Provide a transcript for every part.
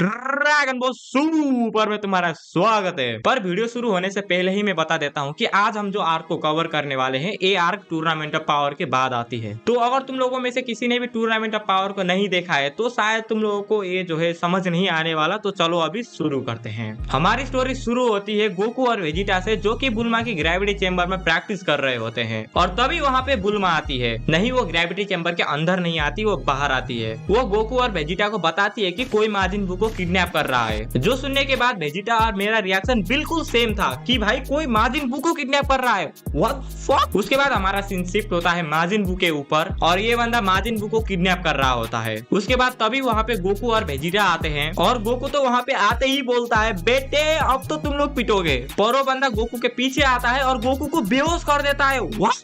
Dragon ball super में तुम्हारा स्वागत है। पर वीडियो शुरू होने से पहले ही मैं बता देता हूँ कि आज हम जो आर्क को कवर करने वाले हैं ये आर्क टूर्नामेंट ऑफ पावर के बाद आती है। तो अगर तुम लोगों में से किसी ने भी टूर्नामेंट ऑफ पावर को नहीं देखा है तो शायद तुम लोगों को ये जो है समझ नहीं आने वाला। तो चलो अभी शुरू करते हैं। हमारी स्टोरी शुरू होती है गोकू और वेजिटा से, जो कि बुल्मा की ग्रेविटी चेंबर में प्रैक्टिस कर रहे होते हैं। और तभी वहाँ पे बुल्मा आती है। नहीं, वो ग्रेविटी चेंबर के अंदर नहीं आती, वो बाहर आती है। वो गोकू और वेजिटा को बताती है कि कोई माजिन बू को किडनैप कर रहा है। जो सुनने के बाद वेजिटा और मेरा रिएक्शन बिल्कुल सेम था कि भाई कोई माजिन बू को किडनैप कर रहा है। What fuck. उसके बाद हमारा सीन शिफ्ट होता है माजिन बू के ऊपर और ये बंदा माजिन बू को किडनैप कर रहा होता है। उसके बाद तभी वहाँ पे गोकू और वेजिटा आते हैं और गोकू तो वहाँ पे आते ही बोलता है बेटे अब तो तुम लोग पिटोगे। पर वो बंदा गोकू के पीछे आता है और गोकू को बेहोश कर देता है।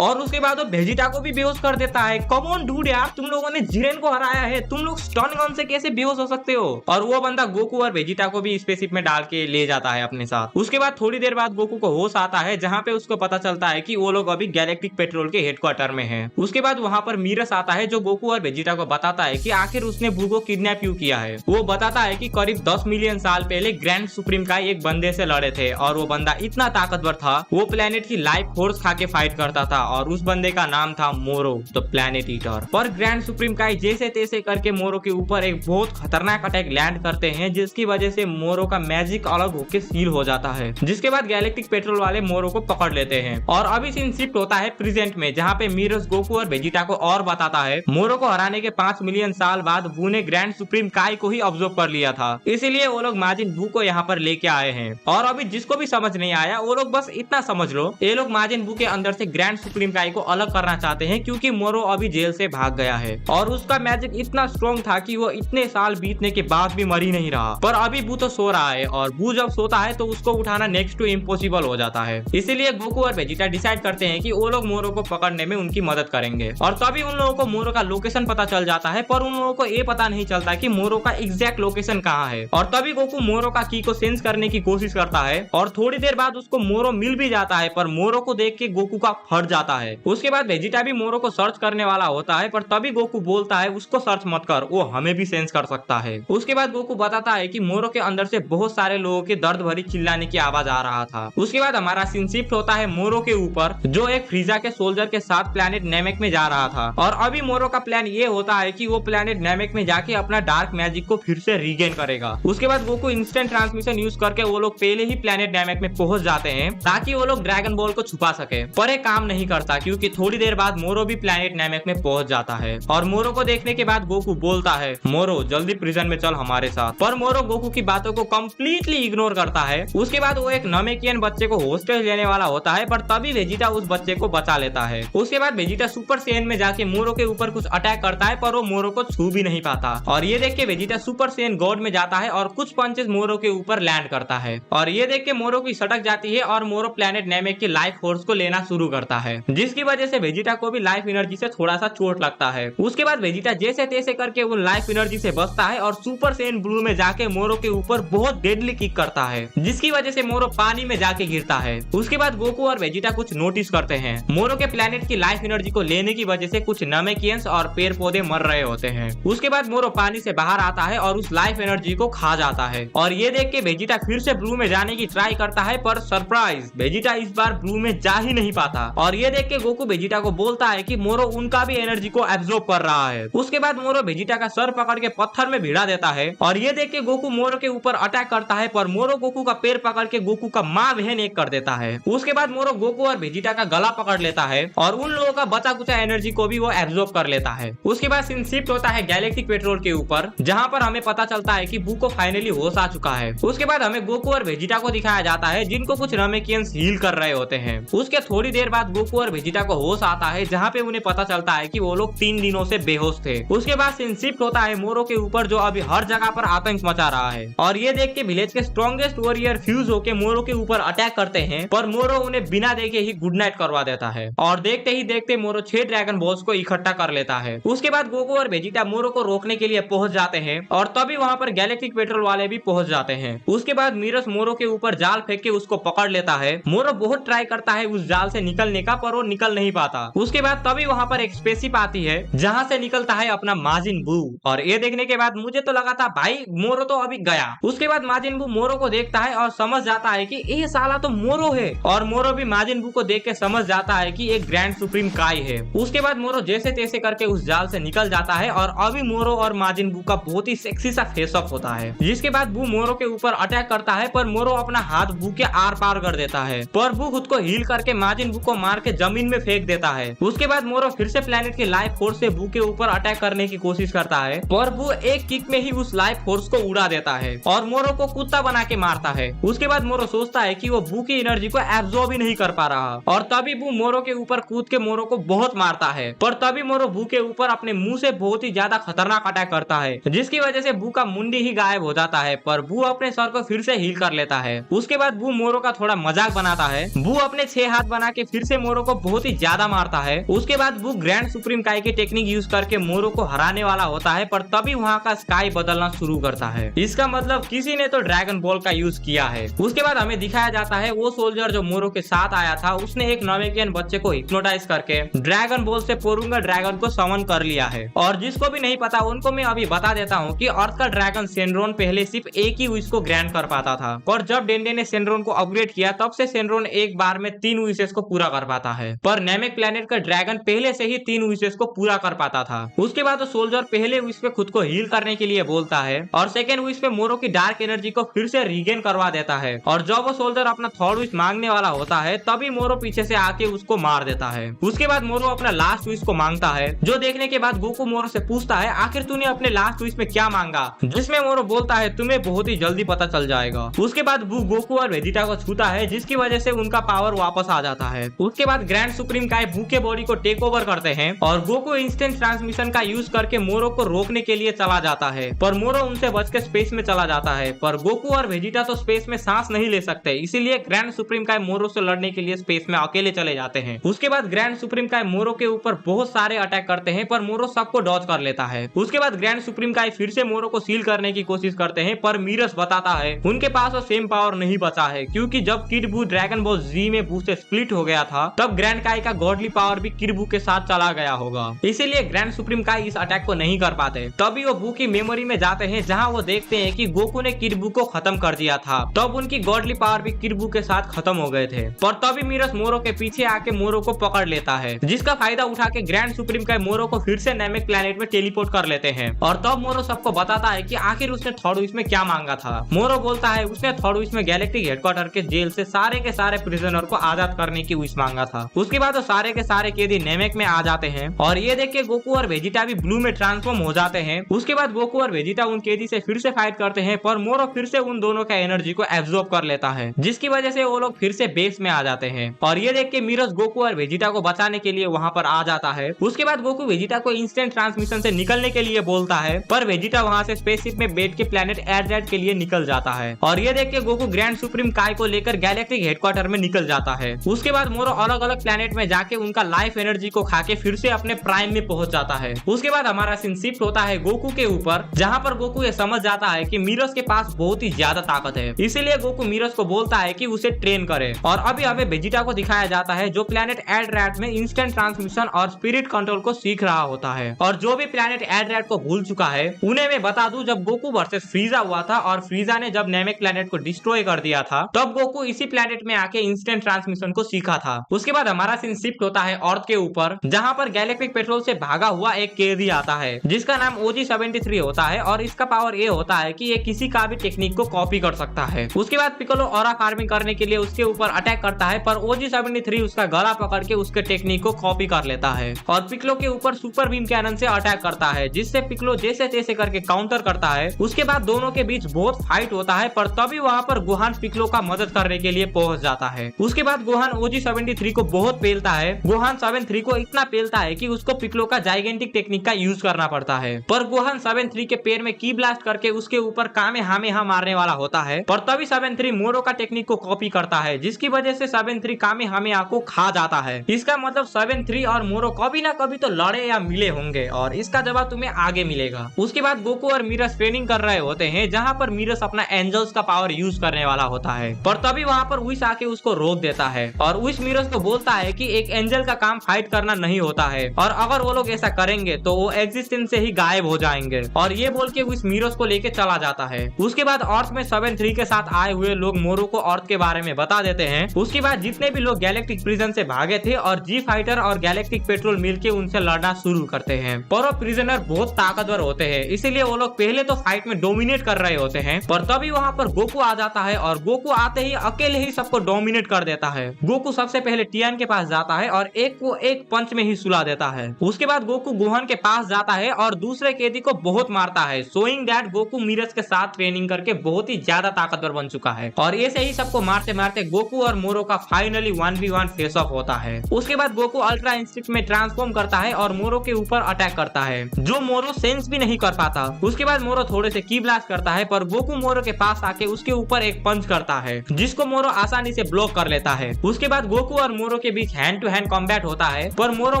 और उसके बाद वो वेजिटा को भी बेहोश कर देता है। कम ऑन डूड यार, तुम लोगों ने जिरेन को हराया है, तुम लोग स्टन गन से कैसे बेहोश हो सकते हो। और वो बंदा गोकू और वेजिटा को भी स्पेसशिप में डाल के ले जाता है अपने साथ। उसके बाद थोड़ी देर बाद गोकू को होश आता है, जहाँ पे उसको पता चलता है कि वो लोग अभी गैलेक्टिक पेट्रोल के हेडक्वार्टर में हैं। उसके बाद वहाँ पर मीरस आता है जो गोकू और वेजिटा को बताता है कि आखिर उसने बू को किडनैप क्यों किया है। वो बताता है कि करीब 10 मिलियन साल पहले ग्रैंड सुप्रीम का एक बंदे से लड़े थे और वो बंदा इतना ताकतवर था, वो प्लेनेट की लाइफ फोर्स खा के फाइट करता था और उस बंदे का नाम था मोरो द प्लेनेट ईटर। पर ग्रैंड सुप्रीम का जैसे तैसे करके मोरो के ऊपर एक बहुत खतरनाक अटैक लैंड करते हैं, जिसकी वजह से मोरो का मैजिक अलग होकर सील हो जाता है। जिसके बाद गैलेक्टिक पेट्रोल वाले मोरो को पकड़ लेते हैं। और अभी सीन शिफ्ट होता है प्रेजेंट में, जहाँ पे मीरस गोकू और वेजिटा को और बताता है मोरो को हराने के 5 मिलियन साल बाद बू ने ग्रैंड सुप्रीम काई को ही ऑब्जर्व कर लिया था, इसीलिए वो लोग माजिन बू को यहाँ पर लेके आए हैं। और अभी जिसको भी समझ नहीं आया वो लोग बस इतना समझ लो, ये लोग माजिन बू के अंदर से ग्रैंड सुप्रीम काई को अलग करना चाहते हैं, क्योंकि मोरो अभी जेल से भाग गया है और उसका मैजिक इतना स्ट्रॉन्ग था कि वो इतने साल बीतने के बाद भी मर ही नहीं रहा। पर अभी बू तो सो रहा है और बू जब सोता है तो उसको उठाना नेक्स्ट टू इम्पॉसिबल हो जाता है। इसीलिए गोकू और वेजिटा डिसाइड करते हैं कि वो लोग मोरो को पकड़ने में उनकी मदद करेंगे। और तभी उन लोगों को मोरो का लोकेशन पता चल जाता है, पर उन लोगों को ये पता नहीं चलता कि मोरो का एग्जैक्ट लोकेशन कहाँ है। और तभी गोकू मोरो का की को सेंस करने की कोशिश करता है और थोड़ी देर बाद उसको मोरो मिल भी जाता है, पर मोरो को देख के गोकू का फट जाता है। उसके बाद वेजिटा भी मोरो को सर्च करने वाला होता है, पर तभी गोकू बोलता है उसको सर्च मत कर, वो हमें भी सेंस कर सकता है। उसके बाद गोकू बताता है कि मोरो के अंदर से बहुत सारे लोगों के दर्द भरी चिल्लाने की आवाज आ रहा था। उसके बाद हमारा सीन शिफ्ट होता है मोरो के ऊपर, जो एक फ्रीजा के सोल्जर के साथ प्लेनेट नेमेक में जा रहा था। और अभी मोरो का प्लान ये होता है कि वो प्लेनेट नेमेक में जाके अपना डार्क मैजिक को फिर से रीगेन करेगा। उसके बाद गोकू इंस्टेंट ट्रांसमिशन यूज करके वो लोग पहले ही प्लेनेट नेमेक में पहुंच जाते हैं ताकि वो लोग ड्रैगन बॉल को छुपा सके। पर एक काम नहीं करता, क्योंकि थोड़ी देर बाद मोरो भी प्लेनेट नेमेक में पहुंच जाता है। और मोरो को देखने के बाद गोकू बोलता है मोरो जल्दी प्रिजन में चल हमारे साथ। पर मोरो गोकू की बातों को कम्प्लीटली इग्नोर करता है। उसके बाद वो एक नमेकियन बच्चे को हॉस्टेज लेने वाला होता है, पर तभी वेजिटा उस बच्चे को बचा लेता है। उसके बाद वेजिटा सुपर सेन में जाके मोरो के ऊपर कुछ अटैक करता है, पर वो मोरो को छू भी नहीं पाता। और ये देख के वेजिटा सुपर सेन गॉड में जाता है और कुछ पंचेस मोरो के ऊपर लैंड करता है। और ये देख के मोरो की सटक जाती है और मोरो प्लेनेट नेमेक की लाइफ फोर्स को लेना शुरू करता है, जिसकी वजह से वेजिटा को भी लाइफ एनर्जी से थोड़ा सा चोट लगता है। उसके बाद वेजिटा जैसे तैसे करके वो लाइफ एनर्जी से बचता है और सुपर सेन ब्लू में जाके मोरो के ऊपर बहुत डेडली किक करता है, जिसकी वजह से मोरो पानी में जाके गिरता है। उसके बाद गोकू और वेजिटा कुछ नोटिस करते हैं, मोरो के प्लेनेट की लाइफ एनर्जी को लेने की वजह से कुछ नमेकियंस और पेड़ पौधे मर रहे होते हैं। उसके बाद मोरो पानी से बाहर आता है और उस लाइफ एनर्जी को खा जाता है। और ये देख के वेजिटा फिर से ब्लू में जाने की ट्राई करता है, पर सरप्राइज वेजिटा इस बार ब्लू में जा ही नहीं पाता। और ये देख के गोकू वेजिटा को बोलता है कि मोरो उनका भी एनर्जी को एब्जॉर्ब कर रहा है। उसके बाद मोरो वेजिटा का सर पकड़ के पत्थर में भिड़ा देता है। और ये देख के गोकू मोरो के ऊपर अटैक करता है, पर मोरो गोकू का पैर पकड़ के गोकू का माँ बहन एक कर देता है। उसके बाद मोरो गोकू और वेजिटा का गला पकड़ लेता है और उन लोगों का बचा कुचा एनर्जी को भी वो एब्जॉर्ब कर लेता है। उसके बाद सीन शिफ्ट होता है गैलेक्टिक पेट्रोल के ऊपर, जहाँ पर हमें पता चलता है कि बू को फाइनली होश आ चुका है। उसके बाद हमें गोकू और वेजिटा को दिखाया जाता है, जिनको कुछ नमेकियंस हील कर रहे होते हैं। उसके थोड़ी देर बाद गोकू और वेजिटा को होश आता है, जहाँ पे उन्हें पता चलता है कि वो लोग 3 दिनों से बेहोश थे। उसके बाद सीन शिफ्ट होता है मोरो के ऊपर, जो अभी हर जगह पर आतंक मचा रहा है। और ये देख के विलेज के स्ट्रॉन्गेस्ट वॉरियर फ्यूज होके मोरो के ऊपर अटैक करते हैं, पर मोरो उन्हें बिना देखे ही गुड नाइट करवा देता है। और देखते ही देखते मोरो 6 ड्रैगन बॉल्स को इकट्ठा कर लेता है। उसके बाद गोकू और वेजिटा मोरो को रोकने के लिए पहुंच जाते हैं और तभी वहां पर गैलेक्टिक पेट्रोल वाले भी पहुंच जाते हैं। उसके बाद मीरस मोरो के ऊपर जाल फेंक के उसको पकड़ लेता है। मोरो बहुत ट्राई करता है उस जाल से निकलने का, पर वो निकल नहीं पाता। उसके बाद तभी वहां पर एक स्पेसशिप आती है, जहां से निकलता है अपना माजिन बू। और ये देखने के बाद मुझे तो लगा था भाई मोरो तो अभी गया। उसके बाद माजिन बू मोरो को देखता है और समझ जाता है कि ये साला तो मोरो है, और मोरो भी माजिन बू को देख के समझ जाता है कि एक ग्रैंड सुप्रीम काई है। उसके बाद मोरो जैसे तैसे करके उस जाल से निकल जाता है और अभी मोरो और माजिन बू का बहुत ही सेक्सी सा फेस ऑफ होता है, जिसके बाद बू मोरो के ऊपर अटैक करता है, पर मोरो अपना हाथ बू के आर पार कर देता है, पर बू खुद को हील करके माजिन बू को मार के जमीन में फेंक देता है। उसके बाद मोरो फिर से प्लेनेट के लाइफ फोर्स से बू के ऊपर अटैक करने की कोशिश करता है, पर बू एक किक में ही उस लाइफ फोर्स को उड़ा देता है और मोरो को कुत्ता बना के मारता है। उसके बाद मोरो सोचता है कि वो बू की एनर्जी को एब्जॉर्ब ही नहीं कर पा रहा, और तभी बू मोरो के ऊपर कूद के मोरो को बहुत मारता है, पर तभी मोरो बू के ऊपर अपने मुंह से बहुत ही ज्यादा खतरनाक अटैक करता है, जिसकी वजह से बू का मुंडी ही गायब हो जाता है, पर बू अपने सर को फिर से हील कर लेता है। उसके बाद बू मोरो का थोड़ा मजाक बनाता है। बू अपने 6 हाथ बना के फिर से मोरो को बहुत ही ज्यादा मारता है। उसके बाद बू ग्रैंड सुप्रीम काई की टेक्निक यूज करके मोरो को हराने वाला होता है, पर तभी वहाँ का स्काई बदलना शुरू करता है। इसका मतलब किसी ने तो ड्रैगन बॉल का यूज किया है। उसके बाद हमें दिखाया जाता है वो सोल्जर जो मोरो के साथ आया था, उसने एक नामेकियन बच्चे को हिप्नोटाइज करके ड्रैगन बॉल से पोरुंगा ड्रैगन को समन कर लिया है। और जिसको भी नहीं पता उनको मैं अभी बता देता हूँ कि अर्थ का ड्रैगन सेनरोन पहले सिर्फ एक ही विश को ग्रैंड कर पाता था, और जब डेंडे ने सेनरोन को अपग्रेड किया तब से सेनरोन एक बार में 3 विशेष को पूरा कर पाता है, पर नेमेक प्लेनेट का ड्रैगन पहले से ही 3 विशेष को पूरा कर पाता था। उसके बाद सोल्जर पहले विश पे खुद को हील करने के लिए बोलता है, और सेकेंड विश पे मोरो की डार्क एनर्जी को फिर से रीगेन करवा देता है, और जब वो सोल्जर अपना थर्ड विश मांगने वाला होता है तभी मोरो पीछे से आके उसको मार देता है। उसके बाद मोरो अपना लास्ट विश को मांगता है, जो देखने के बाद गोकू मोरो से पूछता है आखिर तूने अपने लास्ट विश में क्या मांगा, जिसमें मोरो बोलता है तुम्हें बहुत ही जल्दी पता चल जाएगा। उसके बाद बू गोकू और वेजिटा को छूता है, जिसकी वजह से उनका पावर वापस आ जाता है। उसके बाद ग्रैंड सुप्रीम काई बू के बॉडी को टेक ओवर करते हैं, और गोकू इंस्टेंट ट्रांसमिशन का यूज करके मोरो को रोकने के लिए चला जाता है, पर मोरो उनसे बच के स्पेस में चला जाता है, पर गोकू और वेजिटा तो स्पेस में सांस नहीं ले सकते, इसीलिए ग्रैंड सुप्रीम काई मोरो से लड़ने के लिए स्पेस में अकेले चले जाते हैं। उसके बाद ग्रैंड सुप्रीम काई मोरो के ऊपर बहुत सारे अटैक करते हैं, पर मोरो सबको डॉज कर लेता है। उसके बाद ग्रैंड सुप्रीम काई फिर से मोरो को सील करने की कोशिश करते हैं, पर मीरस बताता है उनके पास वो सेम पावर नहीं बचा है, क्योंकि जब किड बू ड्रैगन बॉल जी में बू से स्प्लिट हो गया था तब ग्रैंड काई का गॉडली पावर भी किड बू के साथ चला गया होगा, इसीलिए ग्रैंड सुप्रीम काई इस अटैक को नहीं कर पाते। तभी वो बू की मेमोरी में जाते हैं, जहां वो देखते हैं कि गोकू ने किड बू को खत्म कर दिया था, तब उनकी गॉडली पावर भी किड बू के साथ खत्म हो गए थे, पर तभी मीरस मोरो के पीछे आके मोरो को पकड़ लेता है, जिसका फायदा उठा के ग्रैंड सुप्रीम काई मोरो को फिर से नेमेक प्लेनेट में टेलीपोर्ट कर लेते हैं, और तब मोरो सबको बताता है कि आखिर उसने थर्ड विश में क्या मांगा था। मोरो बोलता है उसने थर्ड विश में गैलेक्टिक हेडक्वार्टर के जेल से सारे के सारे प्रिजनर को आजाद करने की विश मांगा था। उसके बाद वो सारे के सारे कैदी नेमेक में आ जाते हैं, और ये देख के गोकू और वेजिटा भी ब्लू में ट्रांसफॉर्म हो जाते हैं। उसके बाद गोकू और वेजिटा उन कैदी से फिर से फाइट करते हैं, पर मोरो फिर से उन दोनों का एनर्जी को एब्जॉर्ब कर लेता है, जिसकी वजह से वो लोग फिर से बेस में आ जाते हैं, और ये देख के मीरस गोकू और वेजिटा को बचाने के लिए वहाँ पर आ जाता है। उसके बाद गोकू वेजिटा को इंस्टेंट ट्रांसमिशन से निकलने के लिए बोलता है, पर वेजिटा वहाँ से स्पेसशिप में बैठ के प्लेनेट एयरजेट के लिए निकल जाता है, और ये देख के गोकू ग्रैंड सुप्रीम काई को लेकर गैलेक्टिक हेडक्वार्टर में निकल जाता है। उसके बाद मोरो अलग अलग प्लेनेट में जाके उनका लाइफ एनर्जी को खा के फिर से अपने प्राइम में पहुंच जाता है। उसके बाद हमारा सीन शिफ्ट होता है गोकू के ऊपर, जहाँ पर गोकू ये समझ जाता है कि मीरस के पास बहुत ही ज्यादा ताकत है, इसीलिए गोकू मीरस को बोलता है कि उसे ट्रेन करे। और अभी हमें वेजिटा को दिखाया जाता है, जो प्लेनेट एडरैट में इंस्टेंट ट्रांसमिशन और स्पिरिट कंट्रोल को सीख रहा होता है, और जो भी प्लेनेट एडरैट को भूल चुका है उन्हें मैं बता दूं, जब गोकू वर्सेस फ्रीजा हुआ था और फ्रीजा ने जब नेमेक प्लेनेट को डिस्ट्रॉय कर दिया था, तब गोकू इसी प्लेनेट में आके इंस्टेंट ट्रांसमिशन को सीखा था। उसके बाद हमारा सीन शिफ्ट होता है अर्थ के ऊपर, जहाँ पर गैलेक्टिक पेट्रोल से भागा हुआ एक कैदी आता है, जिसका नाम OG-73 होता है, और इसका पावर ये होता है कि ये किसी का भी टेक्निक को कॉपी कर सकता है। उसके बाद पिकोलो ऑरा फार्मिंग करने के लिए उसके ऊपर अटैक करता है, पर OG-73 उसका गला पकड़ के उसके टेक्निक को कॉपी कर लेता है, और पिकोलो के ऊपर सुपर बीम कैनन से अटैक करता है, जिससे पिकोलो जैसे तैसे करके काउंटर करता है। उसके बाद दोनों के बीच बहुत फाइट होता है, पर तभी वहाँ पर गोहान पिकोलो का मदद करने के लिए पहुंच जाता है। उसके बाद गोहान OG-73 को बहुत पेलता है। गोहान 7-3 को इतना पेलता है कि उसको पिकोलो का जाइगेंटिक टेक्निक का यूज करना पड़ता है, पर गोहान 7-3 के पैर में की ब्लास्ट करके उसके ऊपर कामेहामेहा मारने वाला होता है, पर तभी 7-3 मोरो का टेक्निक को कॉपी करता है, जिसकी वजह से 7-3 कामेहामेहा को खा जाता है। इसका मतलब 7-3 और मोरो कभी ना कभी तो लड़े या मिले होंगे, और इसका जवाब तुम्हें आगे मिलेगा। उसके बाद गोकू और मीरस ट्रेनिंग कर रहे होते हैं, जहाँ पर मीरस अपना एंजल्स का पावर यूज करने वाला होता है, पर तभी वहाँ पर विश आके उसको रोक देता है, और विश मीरस को बोलता है कि एक एंजल का काम फाइट करना नहीं होता है, और अगर वो लोग ऐसा करेंगे तो वो एग्जिस्टेंस से ही गायब हो जाएंगे। और ये बोल के विश मीरस को लेकर लेके चला जाता है। उसके बाद अर्थ में 7-3 के साथ आए हुए लोग मोरो को अर्थ के बारे में बता देते हैं। उसके बाद जितने भी लोग गैलेक्टिक प्रिजन से भागे थे और जी फाइटर और गैलेक्टिक पेट्रोल मिलके उनसे लड़ना शुरू करते हैं। पर वो प्रिजनर बहुत ताकतवर होते हैं, इसीलिए वो लोग पहले तो फाइट में डोमिनेट कर रहे होते हैं, पर तभी वहाँ पर गोकू आ जाता है और गोकू आते ही अकेले ही सबको डोमिनेट कर देता है। गोकू सबसे पहले टियान के पास जाता है और एक को एक पंच में ही सुला देता है। उसके बाद गोकू गोहन के पास जाता है और दूसरे कैदी को बहुत मारता है, शोइंग दैट गोकू मीरस के साथ ट्रेनिंग करके बहुत ही ज्यादा ताकतवर बन चुका है। और ऐसे ही सबको मारते मारते गोकू और मोरो का फाइनली 1v1 फेस ऑफ होता है। उसके बाद गोकू अल्ट्रा इंस्टिंक्ट में ट्रांसफॉर्म करता है और मोरो के ऊपर अटैक करता है, जो मोरो सेंस भी नहीं कर पाता। उसके बाद मोरो थोड़े से की ब्लास्ट करता है, पर गोकू मोरो के पास आके उसके ऊपर एक पंच करता है, जिसको मोरो आसानी से ब्लॉक कर लेता है। उसके बाद गोकू और मोरो के बीच हैंड टू हैंड कॉम्बैट होता है, पर मोरो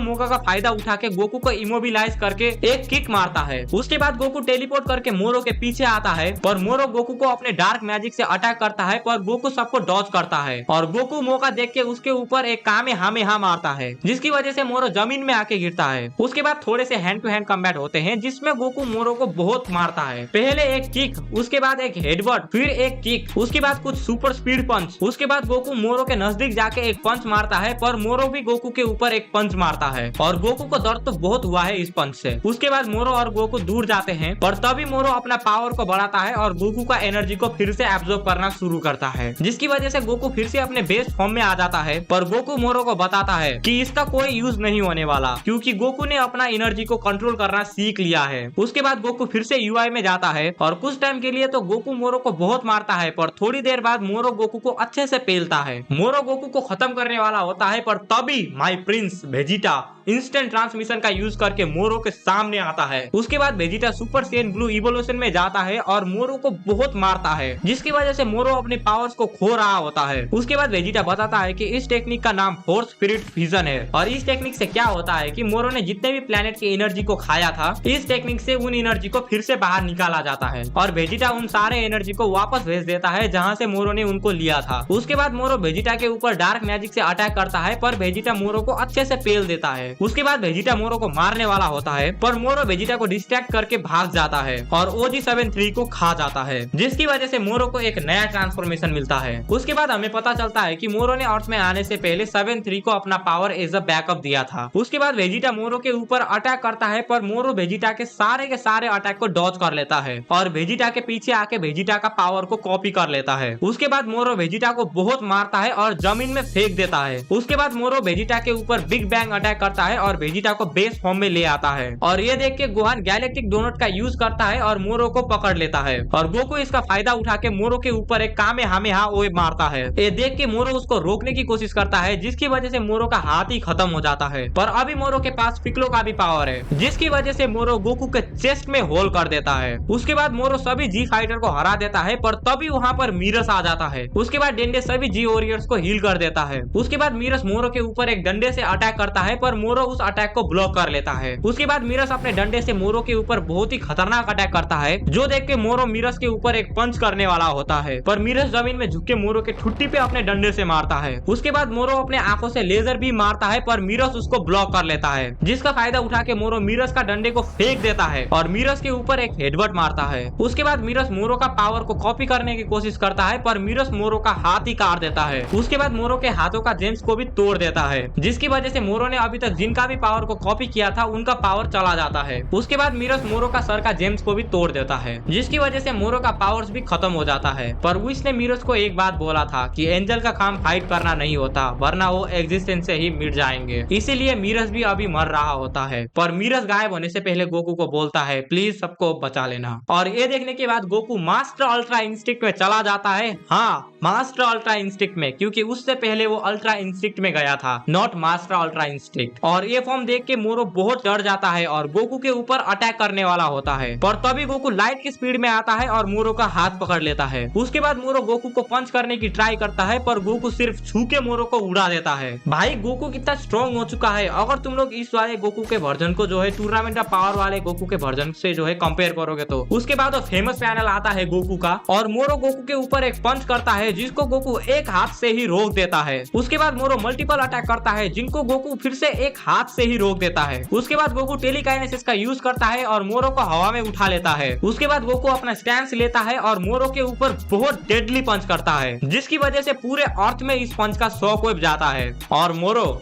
मौका का फायदा उठा के गोकू को इमोबिलाइज करके एक किक मारता है। उसके बाद गोकू टेलीपोर्ट करके मोरो के पीछे आता है, पर मोरो गोकू को अपने डार्क मैजिक से अटैक करता है, पर गोकू सबको डॉज करता है और गोकू मौका देख के उसके ऊपर एक कामेहामेहा मारता है, जिसकी वजह से मोरो जमीन में आके गिरता है। उसके बाद थोड़े से हैंड टू हैंड कॉम्बैट होते हैं, जिसमें गोकू मोरो को बहुत मारता है। पहले एक किक, उसके बाद एक हेडबट, फिर एक किक, उसके बाद कुछ सुपर स्पीड पंच। उसके बाद गोकू मोरो के नजदीक जाके एक पंच मारता है, पर मोरो भी गोकू के ऊपर एक पंच मारता है और गोकू को दर्द तो बहुत हुआ है इस पंच से। उसके बाद मोरो और गोकू दूर जाते हैं, पर तभी मोरो अपना पावर को बढ़ाता है और गोकू का एनर्जी को फिर से एब्जॉर्ब करना शुरू करता है, जिसकी वजह से गोकू फिर से अपने बेस्ट फॉर्म में आ जाता है। पर गोकू मोरो को बताता है कि इसका कोई यूज नहीं होने वाला, क्योंकि गोकू ने अपना एनर्जी को कंट्रोल करना सीख लिया है। उसके बाद गोकू फिर से यूआई में जाता है और कुछ टाइम के लिए तो गोकू मोरो को बहुत मारता है, पर थोड़ी देर बाद मोरो गोकू को अच्छे से पेलता है। मोरो गोकू को खत्म करने वाला होता है, पर तभी my Prince Vegeta instant transmission का यूज करके मोरो के सामने आता है। उसके बाद Vegeta super Sen blue evolution में जाता है और मोरो को बहुत मारता है, जिसकी वजह से मोरो अपने पावर्स को खो रहा होता है। उसके बाद वेजिटा बताता है कि इस टेक्निक का नाम फोर्स स्पिरिट फ्यूजन है और इस टेक्निक से क्या होता है कि मोरो ने जितने भी प्लेनेट की एनर्जी को खाया था, इस टेक्निक से उन एनर्जी को फिर से बाहर निकाला जाता है और वेजिटा उन सारे एनर्जी को वापस भेज देता है जहाँ से मोरो ने उनको लिया था। उसके बाद मोरो वेजिटा के ऊपर डार्क मैजिक से अटैक करता है, पर वेजिटा मोरो को अच्छे से पेल देता है। उसके बाद वेजिटा मोरो को मारने वाला होता है, पर मोरो वेजिटा को डिस्ट्रैक्ट करके भाग जाता है और OG-73 को खा जाता है, जिसकी वजह से मोरो को एक नया ट्रांसफॉर्मेशन मिलता है। उसके बाद हमें पता चलता है कि मोरो ने अर्थ में आने से पहले 7-3 को अपना पावर एज अ बैकअप दिया था। उसके बाद वेजिटा मोरो के ऊपर अटैक करता है, पर मोरो वेजिटा के सारे अटैक को डॉज कर लेता है और वेजिटा के पीछे आके वेजिटा का पावर को कॉपी कर लेता है। उसके बाद मोरो वेजिटा को बहुत मारता है और जमीन में फेंक देता है। उसके बाद मोरो वेजिटा के ऊपर बिग बैंग अटैक करता है और वेजिटा को बेस फॉर्म में ले आता है और ये देख के गोहान गैलेक्टिक डोनट का यूज करता है और मोरो को पकड़ लेता है और गोकू इसका फायदा उठा के मोरो के ऊपर एक कामेहामेहा ओए मारता है। ये देख के मोरो उसको रोकने की कोशिश करता है, जिसकी वजह से मोरो का हाथ ही खत्म हो जाता है। पर अभी मोरो के पास पिक्लो का भी पावर है, जिसकी वजह से मोरो गोकू के चेस्ट में होल कर देता है। उसके बाद मोरो सभी जी फाइटर को हरा देता है, पर तभी वहाँ पर मीरस आ जाता है। उसके बाद डेंडे सभी जी वॉरियर्स को हील कर देता है। उसके बाद मीरस मोरो के ऊपर एक डंडे से अटैक करता है, पर मोरो उस अटैक को ब्लॉक कर लेता है। उसके बाद मीरस अपने डंडे से मोरो के ऊपर बहुत ही खतरनाक अटैक करता है, जो देख के मोरो मीरस के ऊपर एक पंच करने वाला होता है, पर मीरस जमीन में झुक के मोरो के ठुट्टी पे अपने डंडे से मारता है। उसके बाद मोरो अपने आंखों से लेजर भी मारता है, पर मीरस उसको ब्लॉक कर लेता है, जिसका फायदा उठा के मोरो मीरस का डंडे को फेंक देता है और मीरस के ऊपर एक हेडबट मारता है। उसके बाद मीरस मोरो का पावर को कॉपी करने की कोशिश करता है, पर मीरस मोरो का हाथ ही काट देता है। उसके बाद मोरो के हाथों का जेम्स को भी तोड़ देता है, जिसकी वजह से मोरो ने अभी तक जिनका भी पावर को कॉपी किया था उनका पावर चला जाता है। उसके बाद मीरस मोरो का सर का जेम्स को भी तोड़ देता है, जिसकी वजह से मोरो का पावर्स भी खत्म हो जाता है। पर विश ने मीरस को एक बात बोला था कि एंजल का काम फाइट करना नहीं होता, वरना वो एग्जिस्टेंस से ही मिट जाएंगे। इसीलिए मीरस भी अभी मर रहा होता है, पर मीरस गायब होने से पहले गोकू को बोलता है प्लीज सबको बचा लेना। और ये देखने के बाद गोकू मास्टर अल्ट्रा इंस्टिंक्ट में चला जाता है। हाँ, मास्टर अल्ट्रा इंस्टिंक्ट में, क्योंकि उससे पहले वो अल्ट्रा इंस्टिंक्ट में गया था, नॉट मास्टर अल्ट्रा इंस्टिंक्ट। और ये फॉर्म देख के मोरो बहुत डर जाता है और गोकू के ऊपर अटैक करने वाला होता है, पर तभी गोकू लाइट की स्पीड में आता है और मोरो का हाथ पकड़ लेता है। उसके बाद मोरो गोकू को पंच करने की ट्राई करता है, पर गोकू सिर्फ छू के मोरो को उड़ा देता है। भाई गोकू कितना स्ट्रॉन्ग हो चुका है। अगर तुम लोग इस वाले गोकू के वर्जन को जो है टूर्नामेंट ऑफ पावर वाले गोकू के वर्जन से जो है कंपेयर करोगे तो उसके बाद वो फेमस पैनल आता है गोकू का और मोरो गोकू के ऊपर एक पंच करता है, जिसको गोकू एक हाथ से ही रोक देता है। उसके बाद मोरो मल्टीपल अटैक करता है, जिनको गोकू फिर से एक हाथ से ही रोक देता है। उसके बाद गोकू टेलीकाइनेसिस का यूज करता है और मोरो को हवा में उठा लेता है उसके बाद गोकू अपना स्टैंस लेता है और मोरो के ऊपर बहुत डेडली पंच करता है, जिसकी वजह से पूरे अर्थ में इस पंच का शॉक वेव जाता है और मोरो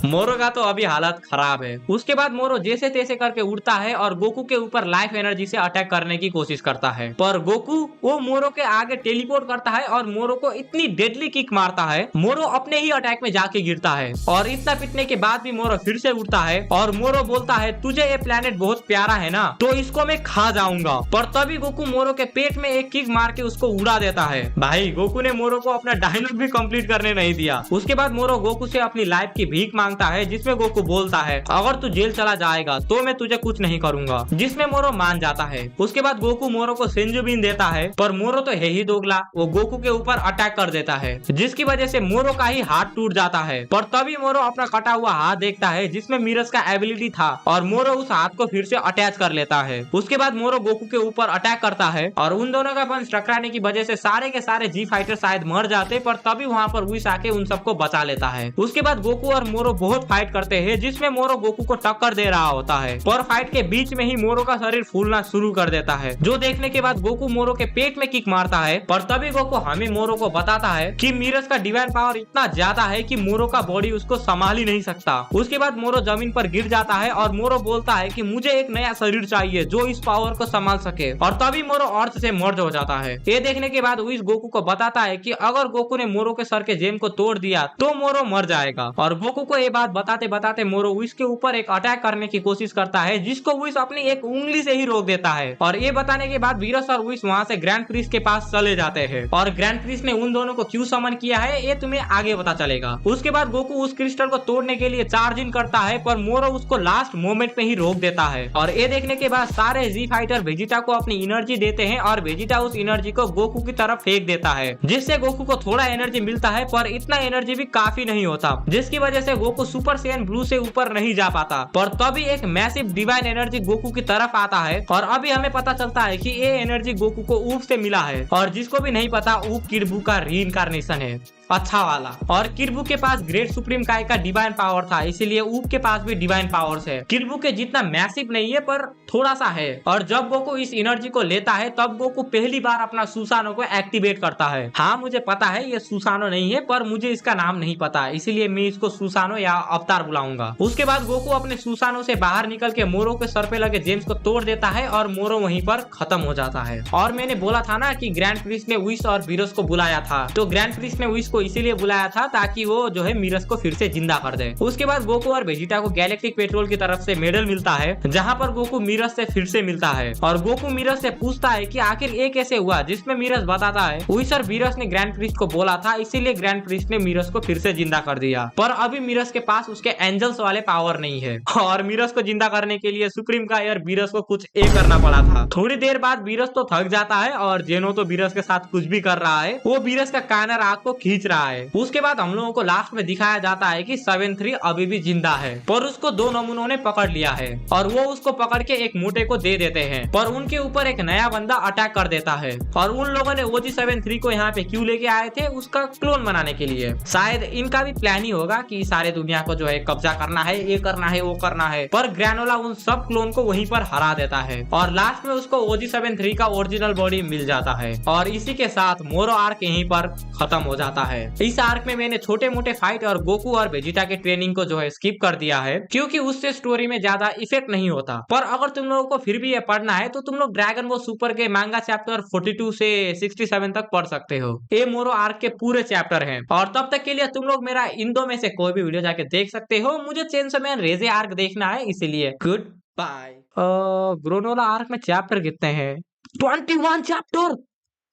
मोरो का तो अभी हालत खराब है। उसके बाद मोरो जैसे तैसे करके उड़ता है और गोकू के ऊपर लाइफ एनर्जी से अटैक करने की कोशिश करता है, पर गोकू वो मोरो के आगे टेलीपोर्ट करता है और मोरो को इतनी डेडली किक मारता है, मोरो अपने ही अटैक में जाके गिरता है और इतना पिटने के बाद भी मोरो फिर से उड़ता है और मोरो बोलता है तुझे ये प्लेनेट बहुत प्यारा है ना, तो इसको मैं खा जाऊंगा। पर तभी गोकू मोरो के पेट में एक किक मार के उसको उड़ा देता है। भाई गोकू ने मोरो को अपना डायलॉग भी कंप्लीट करने नहीं दिया। उसके बाद मोरो गोकू से अपनी लाइफ की भीख मांगता है, जिसमें गोकू बोलता है अगर तू जेल चला जाएगा तो मैं तुझे कुछ नहीं करूंगा, जिसमें मोरो मान जाता है। उसके बाद गोकू मोरो को सेंजुबिन देता है, पर मोरो तो है ही दोगला, वो गोकू के ऊपर अटैक कर देता है, जिसकी वजह से मोरो का ही हाथ टूट जाता है। पर तभी मोरो अपना कटा हुआ हाथ देखता है जिसमें मिरस का एबिलिटी था और मोरो उस हाथ को फिर से अटैच कर लेता है। उसके बाद मोरो गोकू के ऊपर अटैक करता है और उन दोनों का पंच टकराने की वजह से सारे के सारे जी फाइटर शायद मर जाते, पर तभी वहाँ पर विश आके उन सबको बचा लेता है। उसके बाद गोकू और मोरो बहुत फाइट करते हैं, जिसमें मोरो गोकू को टक्कर दे रहा होता है, पर फाइट के बीच में ही मोरो का शरीर फूलना शुरू कर देता है, जो देखने के बाद गोकू मोरो के पेट में किक मारता है। पर तभी गोकू हमें मोरो को बताता है कि मिरस का डिवाइन पावर इतना ज्यादा है कि मोरो का बॉडी उसको संभाल ही नहीं सकता। उसके बाद मोरो जमीन पर गिर जाता है और मोरो बोलता है कि मुझे एक नया शरीर चाहिए जो इस पावर को संभाल सके, और तभी मोरो अर्थ से मर्ज हो जाता है। ये देखने के बाद विश गोकू को बताता है कि अगर गोकू ने मोरो के सर के जेम को तोड़ दिया तो मोरो मर जाएगा, और गोकू को ये बात बताते बताते मोरो विश के ऊपर एक अटैक करने की कोशिश करता है, जिसको विश अपनी एक उंगली से ही रोक देता है। और ये बताने के बाद वीरस और विश वहाँ से ग्रैंड प्रिस्ट के पास चले जाते हैं, और ग्रैंड प्रिस्ट ने उन दोनों को क्यों समन किया है ये तुम्हें आगे पता चलेगा। उसके बाद गोकू उस क्रिस्टल को तोड़ने के लिए चार्जिंग करता है, पर मोरो उसको लास्ट मोमेंट में ही रोक देता है। और ये देखने के बाद सारे जी फाइटर वेजिटा को अपनी एनर्जी देते हैं और वेजिटा उस एनर्जी को गोकू की तरफ फेंक देता है, जिससे गोकू को थोड़ा एनर्जी मिलता है, पर इतना एनर्जी भी काफी नहीं होता, जिसकी वजह से गोकू सुपर सैयन ब्लू से ऊपर नहीं जा पाता। पर तभी एक मैसिव डिवाइन एनर्जी गोकू की तरफ आता है, और अभी हमें पता चलता है कि ये एनर्जी गोकू को ऊप से मिला है, और जिसको भी नहीं पता ऊप किडबू का रीइंकार्नेशन है, अच्छा वाला। और किडबू के पास ग्रेट सुप्रीम काय का डिवाइन पावर था, इसीलिए ऊप के पास भी डिवाइन पावर्स है। किडबू के जितना मैसिव नहीं है, पर थोड़ा सा है। और जब गोकू इस एनर्जी को लेता है तब गोकू पहली बार अपना सुसानो को एक्टिवेट करता है। हाँ मुझे पता है ये सुसानो नहीं है, पर मुझे इसका नाम नहीं पता, इसीलिए मैं इसको सुसानो या अवतार बुलाऊंगा। उसके बाद गोकू अपने सुसानो से बाहर निकल के मोरो के सर पे लगे जेम्स को तोड़ देता है और मोरो वहीं पर खत्म हो जाता है। और मैंने बोला था ना कि ग्रैंड प्रिस्ट ने विश और वीरस को बुलाया था, तो ग्रैंड प्रिस्ट ने विश को इसीलिए बुलाया था ताकि वो जो है मिरस को फिर से जिंदा कर दे। उसके बाद गोकू और वेजिटा को गैलेक्टिक पेट्रोल की तरफ से मेडल मिलता है, जहां पर गोकू मिरस से फिर से मिलता है, और गोकू मिरस से पूछता है कि आखिर ये कैसे हुआ, जिसमें मिरस बताता है विश और वीरस ने ग्रैंड प्रिस्ट को बोला था, इसीलिए ग्रैंड प्रिस्ट ने मिरस को फिर से जिंदा कर दिया। पर अभी मिरस के पास उसके एंजल्स वाले पावर नहीं है, और मिरस को जिंदा करने के लिए सुप्रीम का यार वीरस को कुछ करना पड़ा था। थोड़ी देर बाद वीरस तो थक जाता है, और जेनो तो वीरस के साथ कुछ भी कर रहा है, वो वीरस का कानर आग को खींच रहा है। उसके बाद हम लोगों को लास्ट में दिखाया जाता है कि 7-3 अभी भी जिंदा है, पर उसको दो नमूनों ने पकड़ लिया है, और वो उसको पकड़ के एक मोटे को दे देते हैं, पर उनके ऊपर एक नया बंदा अटैक कर देता है। और उन लोगों ने OG-73 को यहाँ पे क्यों लेके आए थे, उसका क्लोन बनाने के लिए। शायद इनका भी प्लान ही होगा कि सारे दुनिया को जो है कब्जा करना है, ये करना है, वो करना है। पर ग्रैनोला उन सब क्लोन को वहीं पर हरा देता है, और लास्ट में उसको OG-73 का ओरिजिनल बॉडी मिल जाता है। और इसी के साथ मोरो आर्क यहीं पर खत्म हो जाता है। इस आर्क में मैंने छोटे मोटे फाइट और गोकू और वेजिटा के ट्रेनिंग को जो है स्किप कर दिया है, क्योंकि उससे स्टोरी में ज्यादा इफेक्ट नहीं होता। पर अगर तुम लोगों को फिर भी ये पढ़ना है तो तुम लोग ड्रैगन बॉल सुपर के मांगा चैप्टर 42 से 67 तक पढ़ सकते हो। ये मोरो आर्क के पूरे चैप्टर हैं, और तब तक के लिए तुम लोग मेरा इन दो में से कोई भी वीडियो जाके देख सकते हो। मुझे चेंसो मैन रेजे आर्क देखना है, इसीलिए गुड बाय। ग्रोनोला आर्क में चैप्टर कितने हैं? 21 चैप्टर।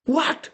व्हाट?